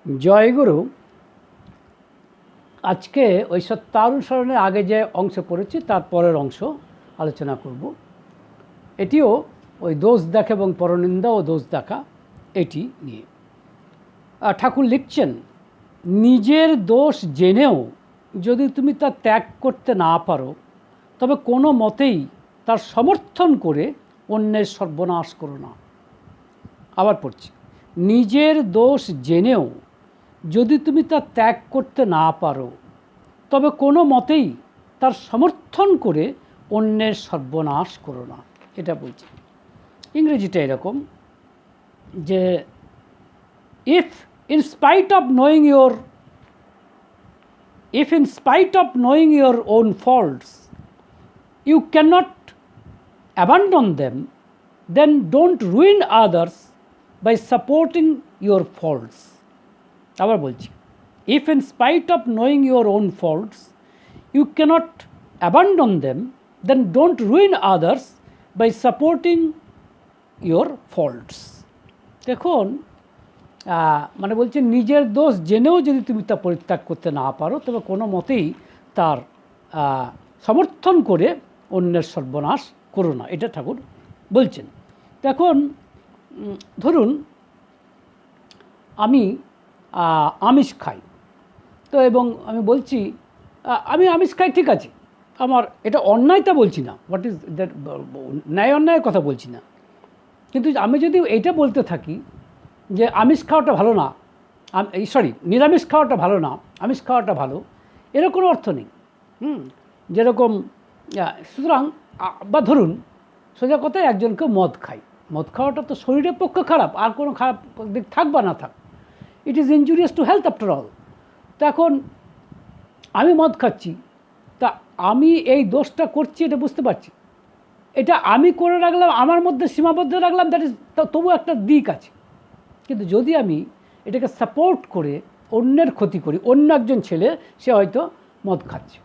জয়গুরু। আজকে ওই সত্যানুসরণের আগে যে অংশ পড়েছি তার পরের অংশ আলোচনা করব। এটিও ওই দোষ দেখা এবং পরনিন্দা ও দোষ দেখা এটি নিয়ে। ঠাকুর লিখছেন, নিজের দোষ জেনেও যদি তুমি তা ত্যাগ করতে না পারো তবে কোনো মতেই তার সমর্থন করে অন্যের সর্বনাশ করো না। আবার পড়ছি, নিজের দোষ জেনেও যদি তুমি তা ত্যাগ করতে না পারো তবে কোনো মতেই তার সমর্থন করে অন্যের সর্বনাশ করো না। এটা বলছি। ইংরেজিটা এরকম যে if in spite of knowing your own faults you can't abandon them, then don't ruin others by supporting your faults. আবার বলছি, if in spite of knowing your own faults you cannot abandon them, then don't ruin others by supporting your faults. দেখুন, মানে বলছে নিজের দোষ জেনেও যদি তুমি তা পরিত্যাগ করতে না পারো তবে কোনো মতেই তার সমর্থন করে অন্যের সর্বনাশ করো না। এটা ঠাকুর বলছেন। এখন ধরুন আমি আমিষ খাই, তো এবং আমি বলছি আমি আমিষ খাই, ঠিক আছে, আমার এটা অন্যায়টা বলছি না, হোয়াট ইজ দ্যাট, ন্যায় অন্যায়ের কথা বলছি না, কিন্তু আমি যদি এইটা বলতে থাকি যে আমিষ খাওয়াটা ভালো না, নিরামিষ খাওয়াটা ভালো না, আমিষ খাওয়াটা ভালো, এর কোনো অর্থ নেই। যেরকম সুতরাং বা ধরুন সোজা কথায় একজনকে মদ খাওয়াটা তো শরীরের পক্ষে খারাপ, আর কোনো খারাপ দিক থাক বা না থাক, it is injurious to health after all. তো এখন আমি মদ খাচ্ছি, তা আমি এই দোষটা করছি এটা বুঝতে পারছি, এটা আমি করে রাখলাম, আমার মধ্যে সীমাবদ্ধ রাখলাম, দ্যাট ইজ, তবু একটা দিক আছে। কিন্তু যদি আমি এটাকে সাপোর্ট করে অন্যের ক্ষতি করি, অন্য একজন ছেলে সে হয়তো মদ খাচ্ছে,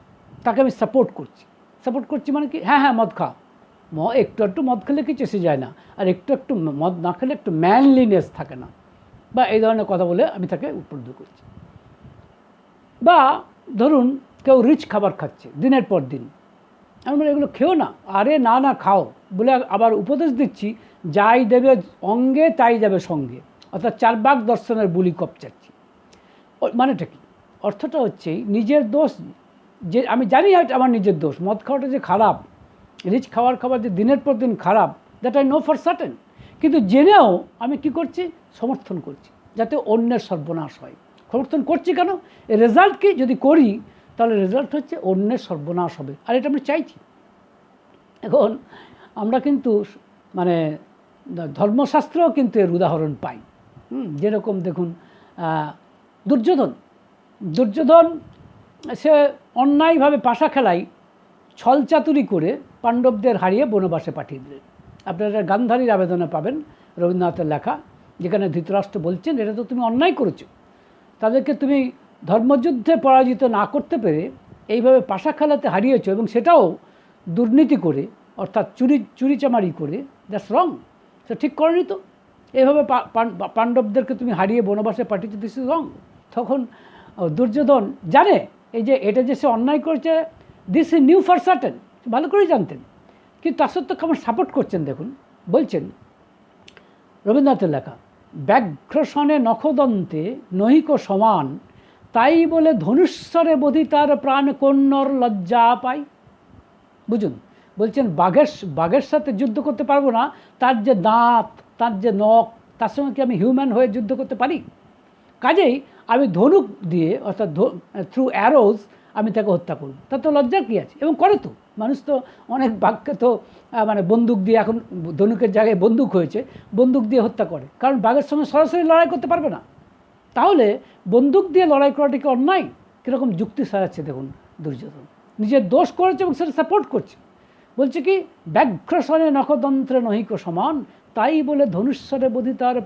তাকে আমি সাপোর্ট করছি মানে কি, হ্যাঁ মদ খা, একটু মদ খেলে কিছু এসে যায় না, আর একটু মদ না খেলে একটু ম্যানলিনেস থাকে না, বা এই ধরনের কথা বলে আমি তাকে উদ্বুদ্ধ করছি। বা ধরুন কেউ রিচ খাবার খাচ্ছে দিনের পর দিন, আমি বলি এগুলো খেও না, আরে না খাও বলে আবার উপদেশ দিচ্ছি, যাই দেবে অঙ্গে তাই যাবে সঙ্গে, অর্থাৎ চারবাক দর্শনের বুলি কপচাচ্ছি। মানেটা কি? অর্থটা হচ্ছে নিজের দোষ, যে আমি জানি আমার নিজের দোষ, মদ খাওয়াটা যে খারাপ, রিচ খাবার যে দিনের পর দিন খারাপ, that I know for certain, কিন্তু জেনেও আমি কি করছি, সমর্থন করছি যাতে অন্যের সর্বনাশ হয়। সমর্থন করছি কেন? এর রেজাল্ট কি? যদি করি তাহলে রেজাল্ট হচ্ছে অন্যের সর্বনাশ হবে, আর এটা আমরা চাইছি। এখন আমরা কিন্তু মানে ধর্মশাস্ত্রেও কিন্তু এর উদাহরণ পাই। যেরকম দেখুন দুর্যোধন সে অন্যায়ভাবে পাশা খেলায় ছলচাতুরি করে পাণ্ডবদের হারিয়ে বনবাসে পাঠিয়ে দিলেন। আপনারা গান্ধারীর আবেদনে পাবেন রবীন্দ্রনাথের লেখা, যেখানে ধৃতরাষ্ট্র বলছেন এটা তো তুমি অন্যায় করেছো, তাদেরকে তুমি ধর্মযুদ্ধে পরাজিত না করতে পেরে এইভাবে পাশা খেলাতে হারিয়েছো, এবং সেটাও দুর্নীতি করে, অর্থাৎ চুরিচামারি করে, দ্যাটস রং, সে ঠিক করেনি তো, এইভাবে পাণ্ডবদেরকে তুমি হারিয়ে বনবাসে পাঠিয়েছো, দিস ইজ রং। তখন দুর্যোধন জানে এই যে এটা যে সে অন্যায় করেছে, this is new for certain, ভালো করেই জানতেন, কিন্তু তার সত্ত্বেও কেমন সাপোর্ট করছেন দেখুন। বলছেন রবীন্দ্রনাথের লেখা, ব্যাঘ্রসনে নখদন্তে নহিক সমান, তাই বলে ধনুশ্বরে বোধি তার প্রাণ কন্যর লজ্জা পাই। বুঝুন, বলছেন বাঘের সাথে যুদ্ধ করতে পারবো না, তার যে দাঁত, তার যে নখ, তার সঙ্গে কি আমি হিউম্যান হয়ে যুদ্ধ করতে পারি? কাজেই আমি ধনুক দিয়ে, অর্থাৎ থ্রু অ্যারোজ আমি তাকে হত্যা করব, তার তো লজ্জার কী আছে? এবং করে তো, মানুষ তো অনেক বাঘকে তো মানে বন্দুক দিয়ে, এখন ধনুকের জায়গায় বন্দুক হয়েছে, বন্দুক দিয়ে হত্যা করে, কারণ বাঘের সঙ্গে সরাসরি লড়াই করতে পারবে না। তাহলে বন্দুক দিয়ে লড়াই করাটা কি অন্যায়? কীরকম যুক্তি সাজাচ্ছে দেখুন দুর্যোধন, নিজের দোষ করেছে এবং সেটা সাপোর্ট করছে। বলছে কি, ব্যাঘ্রসনে নখদন্ত্রে নহিক সমান, তাই বলে ধনুশ্বরে বোধি তার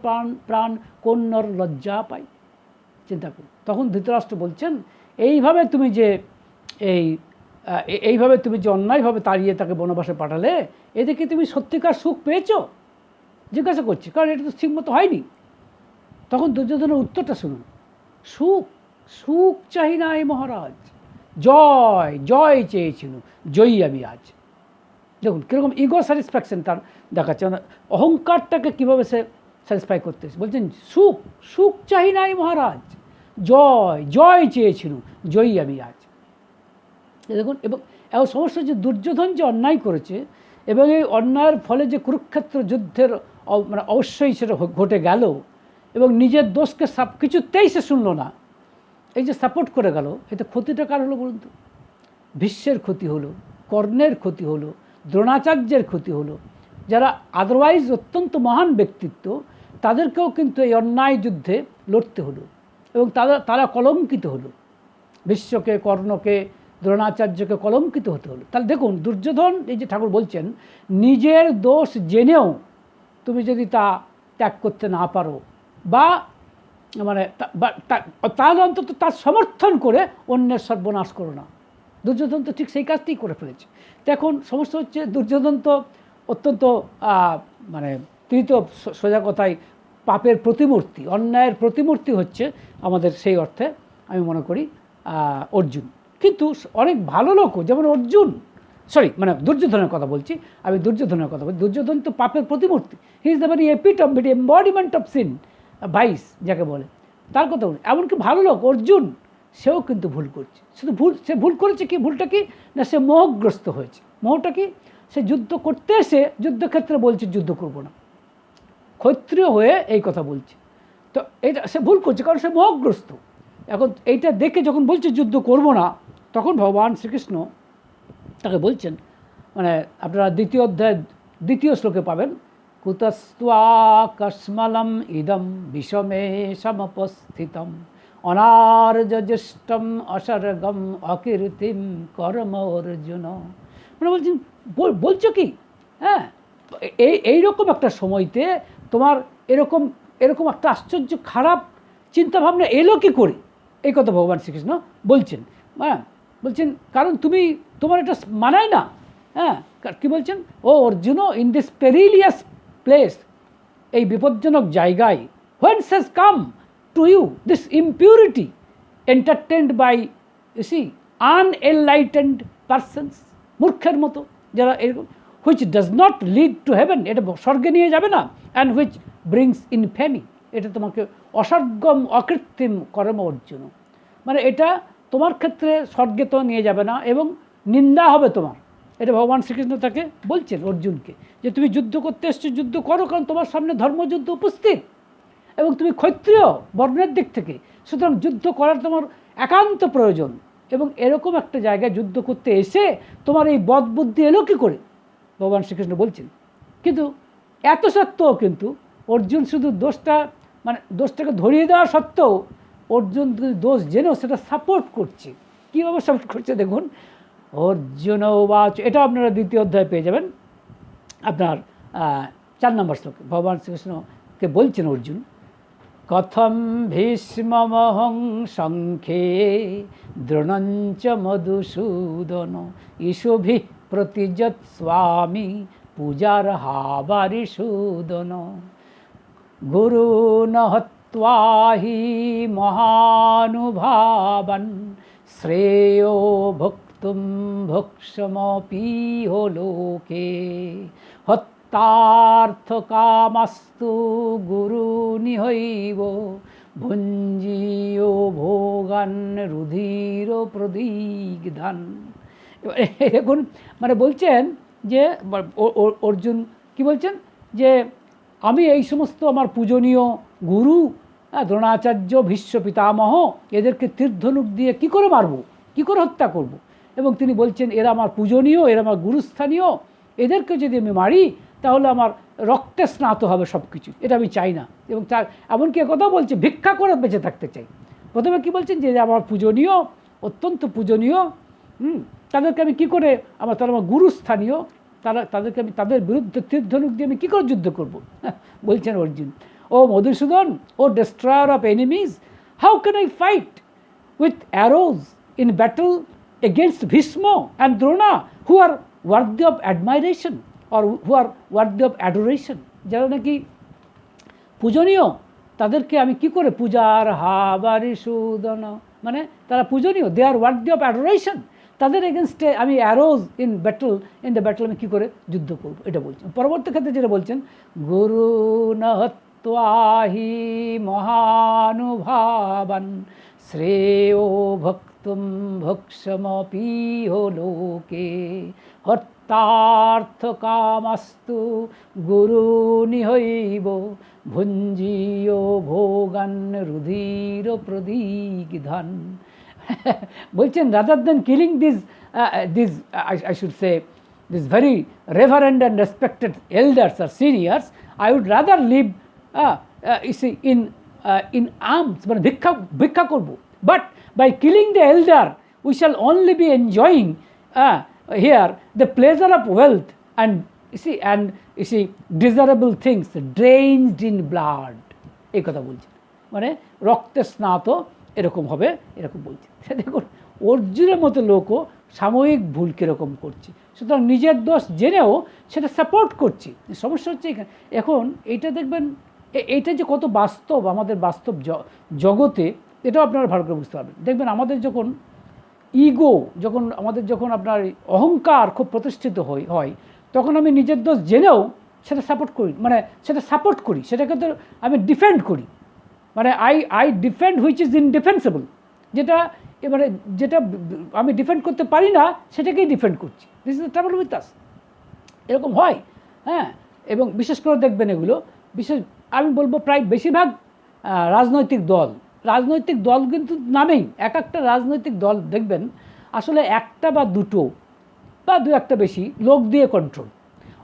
প্রাণ কন্যর লজ্জা পাই। চিন্তা করুন, তখন ধৃতরাষ্ট্র বলছেন এইভাবে তুমি যে অন্যায়ভাবে তাড়িয়ে তাকে বনবাসে পাঠালে, এতে কি তুমি সত্যিকার সুখ পেয়েছো? জিজ্ঞাসা করছি, কারণ এটা তো ঠিকমতো হয়নি। তখন দুর্যোধনের উত্তরটা শুনুন। সুখ সুখ চাই নাই মহারাজ, জয় জয় চেয়েছিল, জয়ী আমি আজ। দেখুন কীরকম ইগো স্যাটিসফ্যাকশন তার দেখাচ্ছে, মানে অহংকারটাকে কীভাবে সে স্যাটিসফাই করতেছে। বলছেন সুখ সুখ চাই নাই মহারাজ, জয় জয় চেয়েছিল, জয়ী আমি আজ। দেখুন, এবং সমস্যা যে দুর্যোধন যে অন্যায় করেছে এবং এই অন্যায়ের ফলে যে কুরুক্ষেত্র যুদ্ধের মানে অবশ্যই সেটা ঘটে গেল, এবং নিজের দোষকে সব কিছুতেই সে শুনল না, এই যে সাপোর্ট করে গেল, এতে ক্ষতিটা কার হলো বলুন তো? ভীষ্মের ক্ষতি হলো, কর্ণের ক্ষতি হলো, দ্রোণাচার্যের ক্ষতি হলো, যারা আদারওয়াইজ অত্যন্ত মহান ব্যক্তিত্ব, তাদেরকেও কিন্তু এই অন্যায় যুদ্ধে লড়তে হলো, এবং তারা কলঙ্কিত হলো। ভীষ্মকে, কর্ণকে, দ্রোণাচার্যকে কলঙ্কিত হতে হলো। তাহলে দেখুন দুর্যোধন, এই যে ঠাকুর বলছেন, নিজের দোষ জেনেও তুমি যদি তা ত্যাগ করতে না পারো, বা মানে তাহলে অন্তত তার সমর্থন করে অন্যের সর্বনাশ করো না। দুর্যোধন তো ঠিক সেই কাজটাই করে ফেলেছে। তো এখন সমস্যা হচ্ছে, দুর্যোধন তো অত্যন্ত মানে তিনি তো সোজা কথায় পাপের প্রতিমূর্তি, অন্যায়ের প্রতিমূর্তি হচ্ছে আমাদের সেই অর্থে আমি মনে করি অর্জুন। কিন্তু অনেক ভালো লোকও, যেমন অর্জুন, মানে দুর্যোধনের কথা বলছি আমি, দুর্যোধনের কথা বলছি। দুর্যোধন তো পাপের প্রতিমূর্তি, he is the very embodiment of sin, vice যাকে বলে, তার কথা বলি। এমনকি ভালো লোক অর্জুন, সেও কিন্তু ভুল করছে। শুধু সে ভুল করেছে কি, ভুলটা কি না, সে মোহগ্রস্ত হয়েছে। মোহটা কি, সে যুদ্ধ করতে এসে যুদ্ধক্ষেত্রে বলছে যুদ্ধ করব না, ক্ষত্রিয় হয়ে এই কথা বলছে। তো এটা সে ভুল করছে, কারণ সে মোহগ্রস্ত। এখন এইটা দেখে যখন বলছে যুদ্ধ করব না, তখন ভগবান শ্রীকৃষ্ণ তাকে বলছেন, মানে আপনারা দ্বিতীয় অধ্যায় দ্বিতীয় শ্লোকে পাবেন, কুতস্ত্বা কস্মলম ইদম বিষমে সমপস্থিতম অনার্যজ্যেষ্ঠম অসর্গম অকীর্তিম কর্ম অর্জুন। মানে বলছেন, বলছো কি, হ্যাঁ এইরকম একটা সময়তে তোমার এরকম এরকম একটা আশ্চর্য খারাপ চিন্তাভাবনা এলো কি করে, এই কথা ভগবান শ্রীকৃষ্ণ বলছেন। হ্যাঁ বলছেন, কারণ তোমার এটা মানায় না। হ্যাঁ কী বলছেন, ও Arjun, in this perilous place, এই বিপজ্জনক জায়গায়, whence has come to you this impurity entertained by, you see, unenlightened persons, মূর্খের মতো যারা এরকম, which does not lead to heaven, এটা স্বর্গে নিয়ে যাবে না, and which brings infamy, এটা তোমাকে অসর্গম অকৃত্রিম কর্ম অর্জুন, মানে এটা তোমার ক্ষেত্রে স্বর্গে তো নিয়ে যাবে না, এবং নিন্দা হবে তোমার। এটা ভগবান শ্রীকৃষ্ণ তাকে বলছেন অর্জুনকে, যে তুমি যুদ্ধ করতে এসছো, যুদ্ধ করো, কারণ তোমার সামনে ধর্মযুদ্ধ উপস্থিত, এবং তুমি ক্ষত্রিয় বর্ণের দিক থেকে, সুতরাং যুদ্ধ করার তোমার একান্ত প্রয়োজন। এবং এরকম একটা জায়গায় যুদ্ধ করতে এসে তোমার এই বদবুদ্ধি এলো কী করে, ভগবান শ্রীকৃষ্ণ বলছেন। কিন্তু এত সত্ত্বেও কিন্তু অর্জুন শুধু দোষটাকে ধরিয়ে দেওয়া সত্ত্বেও অর্জুন দোষ জেনেও সেটা সাপোর্ট করছে। কীভাবে সাপোর্ট করছে দেখুন, অর্জুন বাচ, এটা আপনারা দ্বিতীয় অধ্যায় পেয়ে যাবেন, আপনার 4 নম্বর শ্লোকে ভগবান শ্রীকৃষ্ণকে বলছেন অর্জুন, কথম ভীষ্মমহং সংখ্যে দ্রোণঞ্চ মধুসূদন ইষুভি প্রতিযৎ স্বামী পূজার হাবারিসূদন গুরুন হত্বা হি মহানুভাবান শ্রেয়ো ভক্তুম ভক্ষমপীহ লোকে হত্যার্থকামাস্তু গুরু নিহৈব ভুঞ্জীয় ভোগান রুধির প্রদিগ্ধান। দেখুন মানে বলছেন যে অর্জুন কি বলছেন, যে আমি এই সমস্ত আমার পূজনীয় গুরু দ্রোণাচার্য, ভীষ্ম পিতামহ, এদেরকে তীর্ধনুক দিয়ে কি করে মারবো, কি করে হত্যা করব। এবং তিনি বলছেন এরা আমার পূজনীয়, এরা আমার গুরুস্থানীয়, এদেরকে যদি আমি মারি তাহলে আমার রক্তে স্নাত হবে সব কিছু, এটা আমি চাই না। এবং তার এমনকি কথা বলছে ভিক্ষা করে বেঁচে থাকতে চাই। প্রথমে কি বলছেন, যে আমার পূজনীয়, অত্যন্ত পূজনীয়, তাদেরকে আমি কী করে, তারা আমার গুরুস্থানীয়, তাদেরকে আমি তাদের বিরুদ্ধে তীর্ধনুক দিয়ে আমি কী করে যুদ্ধ করব, বলছেন Arjun. O Madhusudan, O destroyer of enemies, how can I fight with arrows in battle against Bhishma and Drona, who are worthy of admiration or who are worthy of adoration, যারা নাকি পূজনীয় তাদেরকে আমি কি করে পূজার হাবারি সুদন, মানে তারা পূজনীয়, দে আর ওয়ার্থি অফ অ্যাডোরেশন। তাদের এগেনস্টে আমি অ্যারোজ ইন দ্য ব্যাটল আমি কী করে যুদ্ধ করব, এটা বলছেন। পরবর্তী ক্ষেত্রে যেটা বলছেন, গুরু নহত্বাহি মহানুভাবান শ্রেয় ভক্তুম ভক্ষমপিহ লোকে হত্যার্থ কামাস্তু গুরু নিহৈব ভুঞ্জীয় ভোগান রুধির প্রদিগ্ধান। বলছেন rather than killing this I should say this very reverend and respected elders or seniors, I would rather live you see in arms, মানে ভিক্ষা করব। But by killing the elder we shall only be enjoying here the pleasure of wealth and you see desirable things drained in blood, এই কথা বলছেন, মানে রক্তে স্নাত এরকম হবে, এরকম বলছে। দেখুন অর্জুনের মতো লোকও সাময়িক ভুল কীরকম করছে, সুতরাং নিজের দোষ জেনেও সেটা সাপোর্ট করছে। সমস্যা হচ্ছে এখানে এখন এইটা দেখবেন, এইটা যে কত বাস্তব আমাদের বাস্তব জগতে, এটাও আপনারা ভালো করে বুঝতে পারবেন। দেখবেন আমাদের যখন ইগো, যখন আপনার অহংকার খুব প্রতিষ্ঠিত হয়, তখন আমি নিজের দোষ জেনেও সেটা সাপোর্ট করি, সেটাকে তো আমি ডিফেন্ড করি, মানে আই ডিফেন্ড হুইচ ইজ ইনডিফেন্সিবল, যেটা আমি ডিফেন্ড করতে পারি না সেটাকেই ডিফেন্ড করছি। This is the trouble with us, এরকম হয়। হ্যাঁ, এবং বিশেষ করে দেখবেন এগুলো আমি বলবো প্রায় বেশিরভাগ রাজনৈতিক দল কিন্তু নামেই এক একটা রাজনৈতিক দল দেখবেন আসলে একটা বা দুটো বা দু একটা বেশি লোক দিয়ে কন্ট্রোল,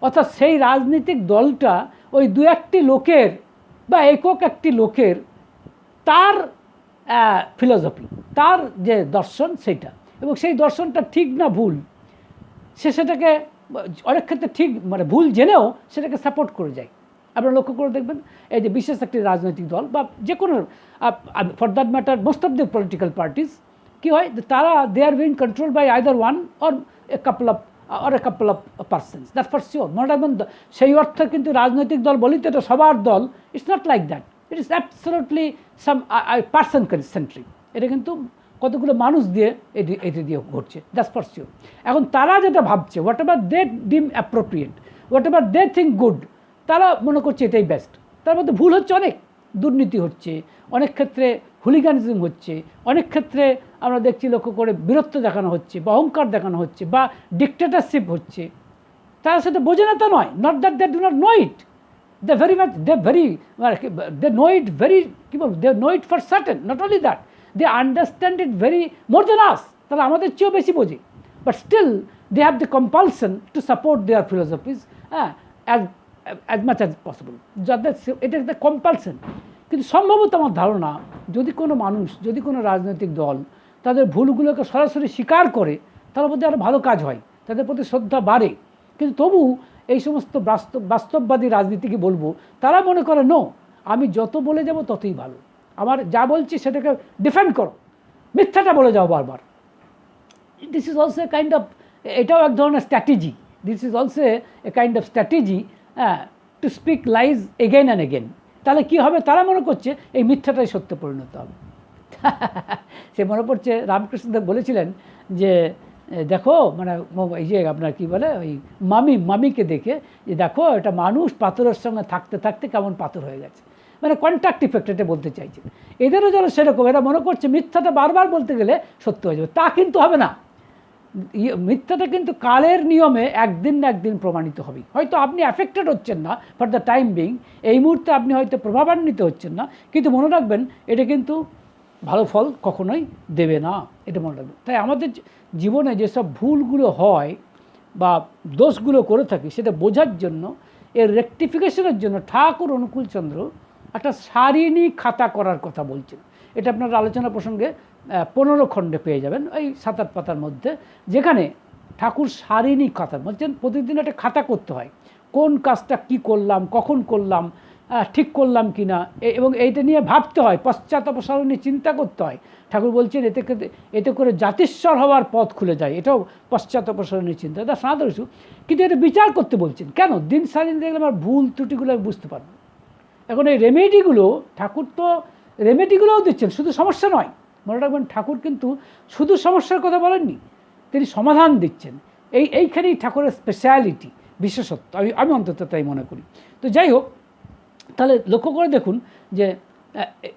অর্থাৎ সেই রাজনৈতিক দলটা ওই দু একটি লোকের বা একক একটি লোকের তার ফিলসফি, তার যে দর্শন সেটা, এবং সেই দর্শনটা ঠিক না ভুল সেটাকে অনেক ক্ষেত্রে ঠিক মানে ভুল জেনেও সেটাকে সাপোর্ট করে যায়। আপনারা লক্ষ্য করে দেখবেন এই যে বিশেষ একটি রাজনৈতিক দল বা যে কোনো for that matter most of the political parties কী হয়, তারা they are being control by either one or a couple of persons, that for sure. মনে রাখবেন সেই অর্থে কিন্তু রাজনৈতিক দল বলি তো এটা সবার দল, it's not like that, it is absolutely some person centric. এটা কিন্তু কতগুলো মানুষ দিয়ে এটি দিয়ে ঘটছে, দ্যাটস ফর শিওর। এখন তারা যেটা ভাবছে, what ever they deem appropriate, whatever they think good, তারা মনে করছে এটাই বেস্ট। তার মধ্যে ভুল হচ্ছে, অনেক দুর্নীতি হচ্ছে, অনেক ক্ষেত্রে হুলিগানিজম হচ্ছে, অনেক ক্ষেত্রে আমরা দেখছি লক্ষ্য করে বীরত্ব দেখানো হচ্ছে বা অহংকার দেখানো হচ্ছে বা ডিক্টেটরশিপ হচ্ছে। তারা সেটা বোঝে না তা নয়, not that they do not know it, they very much they know it very, they know it for certain, not only that they understand it very more than us, তারা আমাদের চেয়েও বেশি বোঝে, but still they have the compulsion to support their philosophies as much as possible, যাদের এটা একটা compulsion. কিন্তু সম্ভবত আমার ধারণা যদি কোনো মানুষ, যদি কোনো রাজনৈতিক দল তাদের ভুলগুলোকে সরাসরি স্বীকার করে, তার মধ্যে আরও ভালো কাজ হয়, তাদের প্রতি শ্রদ্ধা বাড়ে। কিন্তু তবু এই সমস্ত বাস্তববাদী রাজনীতিকে বলবো, তারা মনে করে নো, আমি যত বলে যাব ততই ভালো, আমার যা বলছি সেটাকে ডিফেন্ড করো, মিথ্যাটা বলে যাও বারবার। This is also a kind of, এটাও এক ধরনের strategy, this is also a kind of strategy to speak lies again and again. তাহলে কী হবে, তারা মনে করছে এই মিথ্যাটাই সত্য পরিণত হবে। সে মনে পড়ছে রামকৃষ্ণদেব বলেছিলেন যে দেখো, মানে এই যে আপনার কী বলে ওই মামিকে দেখে যে দেখো এটা মানুষ পাথরের সঙ্গে থাকতে থাকতে কেমন পাথর হয়ে গেছে, মানে কন্ট্যাক্ট ইফেক্ট এটা বলতে চাইছেন। এদেরও যেন সেরকম, এরা মনে করছে মিথ্যাটা বারবার বলতে গেলে সত্য হয়ে যাবে, তা কিন্তু হবে না। মিথ্যাটা কিন্তু কালের নিয়মে একদিন না একদিন প্রমাণিত হবে। হয়তো আপনি অ্যাফেক্টেড হচ্ছেন না ফর দ্য টাইম বিং, এই মুহূর্তে আপনি হয়তো প্রভাবান্বিত হচ্ছেন না, কিন্তু মনে রাখবেন এটা কিন্তু ভালো ফল কখনোই দেবে না, এটা মনে রাখবেন। তাই আমাদের জীবনে যেসব ভুলগুলো হয় বা দোষগুলো করে থাকি সেটা বোঝার জন্য, এর রেকটিফিকেশনের জন্য ঠাকুর অনুকূলচন্দ্র একটা সারিণী খাতা করার কথা বলছেন। এটা আপনার আলোচনা প্রসঙ্গে 15 খণ্ডে পেয়ে যাবেন, ওই 7-8 পাতার মধ্যে, যেখানে ঠাকুর সারিণী খাতা বলছেন প্রতিদিন একটা খাতা করতে হয়, কোন কাজটা কি করলাম, কখন করলাম, ঠিক করলাম কি না, এবং এইটা নিয়ে ভাবতে হয়, পশ্চাৎ অপসারণে চিন্তা করতে হয়। ঠাকুর বলছেন এতে করে জাতিস্বর হওয়ার পথ খুলে যায়, এটাও পশ্চাৎ অপসারণের চিন্তা, এটা সাধারণ ইস্যু। কিন্তু এটা বিচার করতে বলছেন কেন, দিন সারিয়ে দেখলে আমার ভুল ত্রুটিগুলো আমি বুঝতে পারবো এখন এই রেমেডিগুলো ঠাকুর তো রেমেডিগুলোও দিচ্ছেন, শুধু সমস্যা নয়। মনে রাখবেন ঠাকুর কিন্তু শুধু সমস্যার কথা বলেননি, তিনি সমাধান দিচ্ছেন। এইখানেই ঠাকুরের স্পেশালিটি, বিশেষত্ব, আমি অন্তত তাই মনে করি। তো যাই হোক, তাহলে লক্ষ্য করে দেখুন যে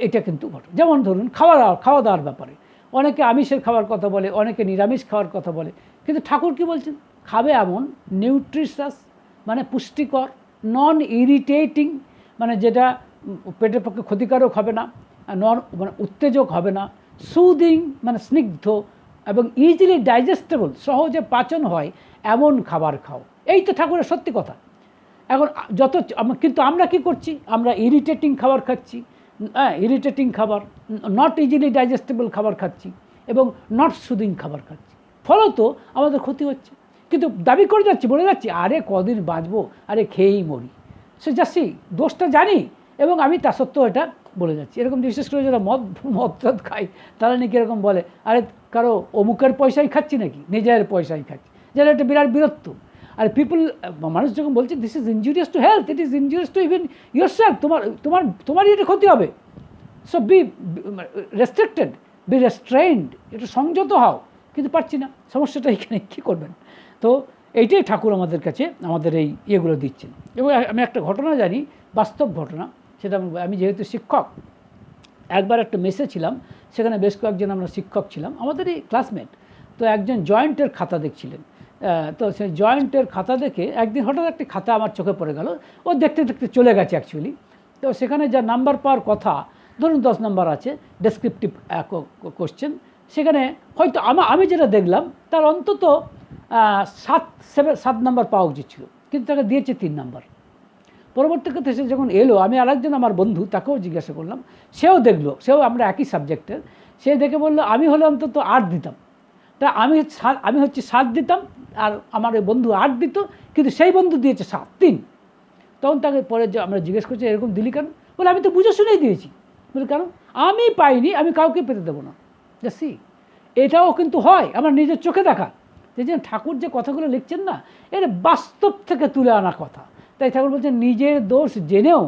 এটা কিন্তু ঘটে। যেমন ধরুন খাওয়া দাওয়ার ব্যাপারে অনেকে আমিষের খাওয়ার কথা বলে, অনেকে নিরামিষ খাওয়ার কথা বলে, কিন্তু ঠাকুর কি বলছেন? খাবে এমন নিউট্রিশাস, মানে পুষ্টিকর, নন ইরিটেটিং, মানে যেটা পেটের পক্ষে ক্ষতিকারক হবে না, মানে উত্তেজক হবে না, সুদিং মানে স্নিগ্ধ এবং ইজিলি ডাইজেস্টেবল, সহজে পাচন হয় এমন খাবার খাও। এই তো ঠাকুরের সত্যি কথা। এখন কিন্তু আমরা কি করছি? আমরা ইরিটেটিং খাবার খাচ্ছি, ইরিটেটিং খাবার, নট ইজিলি ডাইজেস্টেবল খাবার খাচ্ছি এবং নট সুদিং খাবার খাচ্ছি, ফলত আমাদের ক্ষতি হচ্ছে। কিন্তু দাবি করে যাচ্ছি, বলে যাচ্ছি আরে কদিন বাঁচবো, আরে খেয়েই মরি, সে যাচ্ছি, দোষটা জানি এবং আমি তা সত্ত্বেও এটা বলে যাচ্ছি। এরকম বিশেষ করে যারা মদ খায় তারা নাকি এরকম বলে, আরে কারো অমুকের পয়সাই খাচ্ছি নাকি, নিজের পয়সাই খাচ্ছি, যারা একটা বিরাট বিরক্ত। আর মানুষ যখন বলছে this is injurious to health, it is injurious two even your self, তোমারই এটা ক্ষতি হবে। সো বি রেস্ট্রিক্টেড, বি রেস্ট্রেইনড, একটু সংযত হও, কিন্তু পারছি না। সমস্যাটা এখানে কী করবেন? তো এইটাই ঠাকুর আমাদের কাছে আমাদের এই ইয়েগুলো দিচ্ছেন। এবং আমি একটা ঘটনা জানি, বাস্তব ঘটনা, সেটা আমি যেহেতু শিক্ষক, একবার একটা মেসে ছিলাম, সেখানে বেশ কয়েকজন আমরা শিক্ষক ছিলাম, আমাদের এই ক্লাসমেট। তো একজন জয়েন্টের খাতা দেখছিলেন। তো সেই জয়েন্টের খাতা দেখে একদিন হঠাৎ একটি খাতা আমার চোখে পড়ে গেল। ও দেখতে দেখতে চলে গেছে অ্যাকচুয়ালি। তো সেখানে যা নাম্বার পাওয়ার কথা, ধরুন 10 নাম্বার আছে, ডেসক্রিপটিভ কোশ্চেন, সেখানে হয়তো আমি যেটা দেখলাম তার অন্তত 7 নাম্বার পাওয়া উচিত ছিল, কিন্তু তাকে দিয়েছে 3 নাম্বার। পরবর্তীতে সে যখন এলো, আমি আরেকজন আমার বন্ধু, তাকেও জিজ্ঞাসা করলাম, সেও দেখলো, আমরা একই সাবজেক্টের, সে দেখে বললো আমি হলে অন্তত 8 দিতাম। তা আমি হচ্ছে 7 দিতাম, আর আমার ওই বন্ধু 8 দিত, কিন্তু সেই বন্ধু দিয়েছে 3। তখন তাকে পরে যে আমরা জিজ্ঞেস করছি এরকম দিলি কেন? বলে আমি তো বুঝে শুনেই দিয়েছি। বলে কেন? আমি পাইনি, আমি কাউকে পেতে দেবো না। দেখছি এটাও কিন্তু হয়, আমার নিজের চোখে দেখা। যে ঠাকুর যে কথাগুলো লিখছেন না, এটা বাস্তব থেকে তুলে আনা কথা। তাই ঠাকুর বলছেন নিজের দোষ জেনেও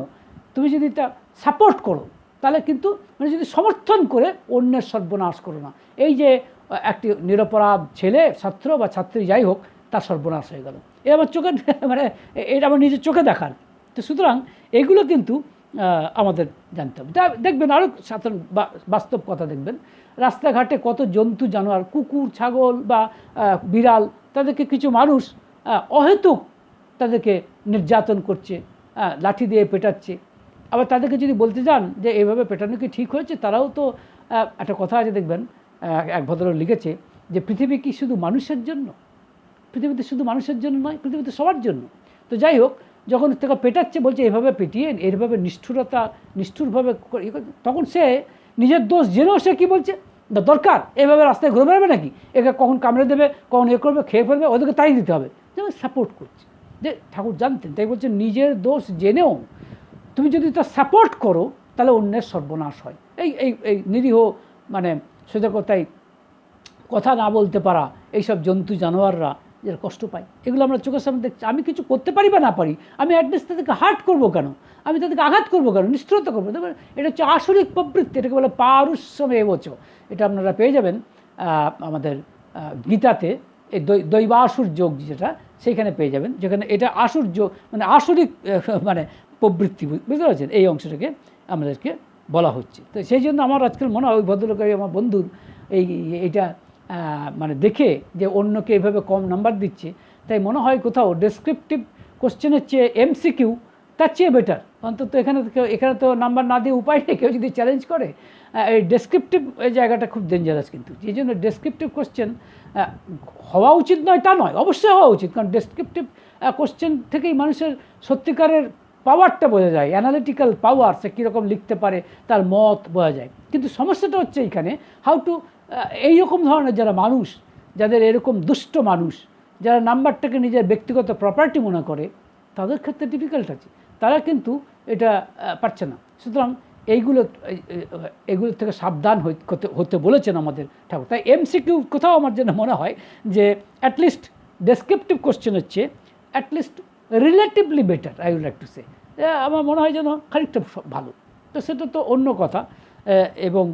তুমি যদি তা সাপোর্ট করো, তাহলে কিন্তু মানে যদি সমর্থন করে অন্যের সর্বনাশ করো না। এই যে একটি নিরপরাধ ছেলে, ছাত্র বা ছাত্রী যাই হোক, তার সর্বনাশ হয়ে গেল, এ আমার চোখে মানে এটা আমার নিজের চোখে দেখার। তো সুতরাং এগুলো কিন্তু আমাদের জানতে হবে। দেখবেন আরও সাধারণ বাস্তব কথা দেখবেন, রাস্তাঘাটে কত জন্তু জানোয়ার, কুকুর, ছাগল বা বিড়াল, তাদেরকে কিছু মানুষ অহেতুক তাদেরকে নির্যাতন করছে, লাঠি দিয়ে পেটাচ্ছে। আবার তাদেরকে যদি বলতে যান যে এইভাবে পেটানো কি ঠিক হয়েছে, তারাও তো একটা কথা আছে দেখবেন, এক ভদ্রলোক লিখেছে যে পৃথিবী কি শুধু মানুষের জন্য? পৃথিবীতে শুধু মানুষের জন্য নয়, পৃথিবীতে সবার জন্য। তো যাই হোক, যখন তাকে পেটাচ্ছে, বলছে এভাবে পেটিয়ে, এইভাবে নিষ্ঠুরভাবে, তখন সে নিজের দোষ জেনেও সে কী বলছে, দরকার এভাবে রাস্তায় ঘুরে বেড়াবে নাকি, একে কখন কামড়ে দেবে, কখন করবে, খেয়ে ফেলবে, ওদেরকে তাই দিতে হবে। যেমন সাপোর্ট করছে, যে ঠাকুর জানতেন, তাই বলছে নিজের দোষ জেনেও তুমি যদি তা সাপোর্ট করো, তাহলে অন্যের সর্বনাশ হয়। এই নিরীহ, মানে সোজা কথায় কথা না বলতে পারা এইসব জন্তু জানোয়াররা যে কষ্ট পায়, এগুলো আমরা চোখের সামনে দেখছি। আমি কিছু করতে পারি বা না পারি, আমি অ্যাটলিস্ট তাদেরকে হার্ট করবো কেন, আমি তাদেরকে আঘাত করবো কেন, নিষ্ঠুরতা করবো? দেখবেন এটা হচ্ছে আসরিক প্রবৃত্তি, এটাকে বলে পারুষ্যমে এবচ। এটা আপনারা পেয়ে যাবেন আমাদের গীতাতে, এই দৈবাসুর যোগ যেটা, সেইখানে পেয়ে যাবেন, যেখানে এটা আসুর যোগ মানে আসরিক মানে প্রবৃত্তি, বুঝতে পারছেন? এই অংশটাকে আমাদেরকে বলা হচ্ছে। তো সেই জন্য আমার আজকাল মনে হয় ওই ভদ্রলোকের, আমার বন্ধুর এইটা মানে দেখে যে অন্যকে এভাবে কম নাম্বার দিচ্ছে, তাই মনে হয় কোথাও ডেসক্রিপটিভ কোশ্চেনের চেয়ে এমসিকিউ তার চেয়ে বেটার। অন্তত এখানে তো নাম্বার না দিয়ে উপায় নেই, কেউ যদি চ্যালেঞ্জ করে। এই ডেসক্রিপটিভ এই জায়গাটা খুব ডেঞ্জারাস, কিন্তু এই জন্য ডেসক্রিপটিভ কোশ্চেন হওয়া উচিত নয় তা নয়, অবশ্যই হওয়া উচিত, কারণ ডেসক্রিপটিভ কোশ্চেন থেকেই মানুষের সত্যিকারের পাওয়ারটা বোঝা যায়, অ্যানালিটিক্যাল পাওয়ার, সে কীরকম লিখতে পারে, তার মত বোঝা যায়। কিন্তু সমস্যাটা হচ্ছে এইখানে হাউ টু, এইরকম ধরনের যারা মানুষ, যাদের এরকম দুষ্ট মানুষ, যারা নাম্বারটাকে নিজের ব্যক্তিগত প্রপার্টি মনে করে, তাদের ক্ষেত্রে ডিফিকাল্ট আছে, তারা কিন্তু এটা পারছে না। সুতরাং এইগুলো থেকে সাবধান হতে বলেছেন আমাদের ঠাকুর। তাই এমসিকিউ কোথাও আমার যেন মনে হয় যে অ্যাটলিস্ট ডেসক্রিপটিভ কোশ্চেন হচ্ছে at least relatively better, I would like to say. আমার মনে হয় যেন খানিকটা ভালো। তো সেটা তো অন্য কথা। এবং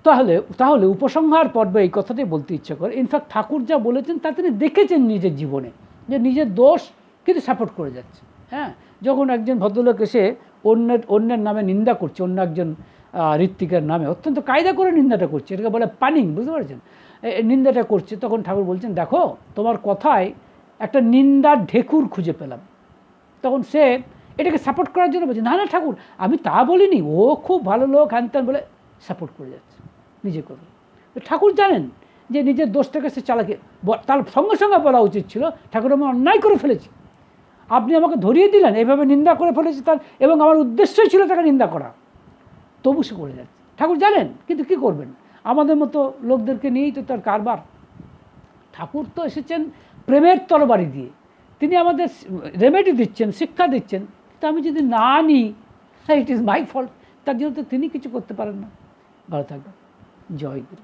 তাহলে তাহলে উপসংহার পর্বে এই কথাটাই বলতে ইচ্ছে করে, ইনফ্যাক্ট ঠাকুর যা বলেছেন তা তিনি দেখেছেন নিজের জীবনে, যে নিজের দোষ কিন্তু সাপোর্ট করে যাচ্ছে। হ্যাঁ, যখন একজন ভদ্রলোক এসে অন্যের নামে নিন্দা করছে, অন্য একজন ঋত্বিকের নামে অত্যন্ত কায়দা করে নিন্দাটা করছে, এটাকে বলে পানিং, বুঝতে পারছেন, নিন্দাটা করছে, তখন ঠাকুর বলছেন দেখো তোমার কথায় একটা নিন্দার ঢেকুর খুঁজে পেলাম। তখন সে এটাকে সাপোর্ট করার জন্য বলছে না না ঠাকুর আমি তা বলিনি, ও খুব ভালো লোক হ্যান ত্যান বলে সাপোর্ট করে যাচ্ছে নিজে করে। ঠাকুর জানেন যে নিজের দোষটাকে সে চালাকে, তার সঙ্গে সঙ্গে বলা উচিত ছিল ঠাকুর আমি অন্যায় করে ফেলেছি, আপনি আমাকে ধরিয়ে দিলেন, এভাবে নিন্দা করে ফেলেছি তার, এবং আমার উদ্দেশ্যই ছিল তাকে নিন্দা করা, তবু সে করে যাচ্ছে। ঠাকুর জানেন, কিন্তু কি করবেন, আমাদের মতো লোকদেরকে নিয়েই তো তার কারবার। ঠাকুর তো এসেছেন প্রেমের তরবারি দিয়ে, তিনি আমাদের রেমেডি দিচ্ছেন, শিক্ষা দিচ্ছেন, কিন্তু আমি যদি না নিই, ইট ইজ মাই ফল্ট, তার জন্য তো তিনি কিছু করতে পারেন না। ভালো থাকবেন। জয় গুরু।